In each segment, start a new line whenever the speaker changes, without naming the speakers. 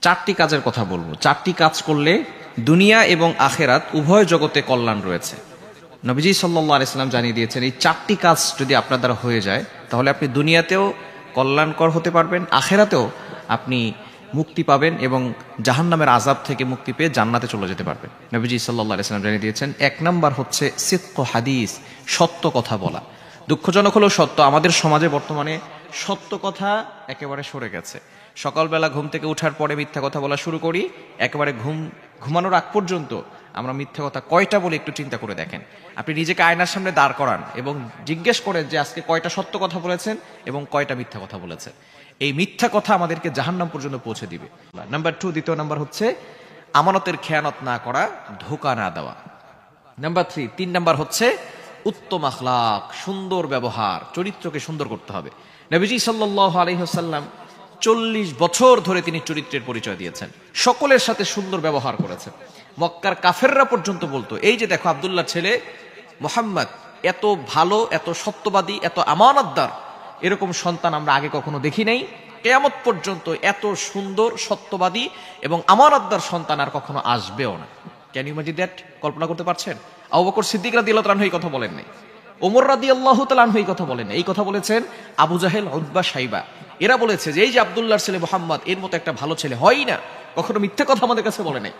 চারটি কাজের কথা বলবো। চারটি কাজ করলে দুনিয়া এবং আখেরাত উভয় জগতে কল্যাণ রয়েছে। নবীজি সাল্লাল্লাহু আলাইহি সাল্লাম জানিয়ে দিয়েছেন এই চারটি কাজ যদি আপনার দ্বারা হয়ে যায় তাহলে আপনি দুনিয়াতেও কল্যাণকর হতে পারবেন, আখেরাতেও আপনি মুক্তি পাবেন এবং জাহান্নামের আযাব থেকে মুক্তি পেয়ে জান্নাতে চলে যেতে পারবেন। নবীজি সাল্লাল্লাহু আলাইহি সাল্লাম জানিয়ে দিয়েছেন এক নাম্বার হচ্ছে সিদকু হাদিস, সত্য কথা বলা। দুঃখজনক হলেও সত্য, আমাদের সমাজে বর্তমানে সত্য কথা একেবারে সরে গেছে। সকালবেলা ঘুম থেকে ওঠার পরে মিথ্যা কথা বলা শুরু করি, একেবারে ঘুমানোর আগ পর্যন্ত আমরা মিথ্যা কথা কয়টা বলে একটু চিন্তা করে দেখেন। আপনি নিজেকে আয়নার সামনে দাঁড় করান এবং জিজ্ঞেস করেন যে আজকে কয়টা সত্য কথা বলেছেন এবং কয়টা মিথ্যা কথা বলেছেন। এই মিথ্যা কথা আমাদেরকে জাহান্নাম পর্যন্ত পৌঁছে দিবে। নাম্বার 2, দ্বিতীয় নাম্বার হচ্ছে আমানতের খেয়ানত না করা, ধোঁকা না দেওয়া। নাম্বার 3, 3 নাম্বার হচ্ছে উত্তম আখলাক, সুন্দর ব্যবহার, চরিত্রকে সুন্দর করতে হবে। নবীজি সাল্লাল্লাহু আলাইহি ওয়াসাল্লাম 40 বছর ধরে তিনি চরিত্রের পরিচয় দিয়েছেন, সকলের সাথে সুন্দর ব্যবহার করেছেন। মক্কার কাফেররা পর্যন্ত বলতো এই যে দেখো আব্দুল্লাহর ছেলে মুহাম্মদ এত ভালো, এত সত্যবাদী, এত আমানতদার, এরকম সন্তান আমরা আগে কখনো দেখি নাই। কিয়ামত পর্যন্ত এত সুন্দর, সত্যবাদী এবং আমানতদার সন্তান আর কখনো আসবেও না। Can you imagine that? কল্পনা করতে পারছেন? আবু বকর সিদ্দিক রাদিয়াল্লাহু তাআলা এই কথা বলেন নাই, ওমর রাদিয়াল্লাহু তাআলা এই কথা বলেন নাই, এই কথা বলেছেন আবু জাহেল, উতবা, শাইবা। এরা বলেছে যে এই যে আব্দুল্লাহর ছেলে মুহাম্মদ, এর মতো একটা ভালো ছেলে হয়ই না, কখনো মিথ্যে কথা আমাদের কাছে বলে নাই।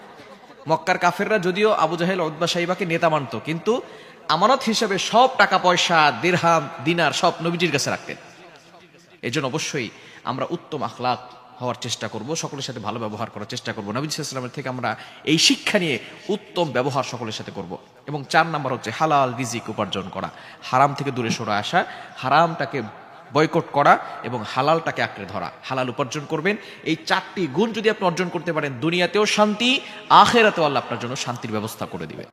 মক্কার কাফেররা যদিও আবু জাহেল, উতবা, শাইবাকে নেতা মানত, কিন্তু আমানত হিসেবে সব টাকা পয়সা, দিরহাম, দিনার সব নবীজির কাছে রাখতেন। এই জন্য অবশ্যই আমরা উত্তম আখলাক হওয়ার চেষ্টা করব, সকলের সাথে ভালো ব্যবহার করার চেষ্টা করব। নবী সাল্লাল্লাহু আলাইহি ওয়াসাল্লামের থেকে আমরা এই শিক্ষা নিয়ে উত্তম ব্যবহার সকলের সাথে করব। এবং 4 নাম্বার হচ্ছে হালাল রিজিক উপার্জন করা, হারাম থেকে দূরে সরে আসা, হারামটাকে বয়কট করা এবং হালালটাকে আঁকড়ে ধরা, হালাল উপার্জন করবেন। এই 4টি গুণ যদি আপনি অর্জন করতে পারেন, দুনিয়াতেও শান্তি, আখিরাতেও আল্লাহ আপনার জন্য শান্তির ব্যবস্থা করে দিবে।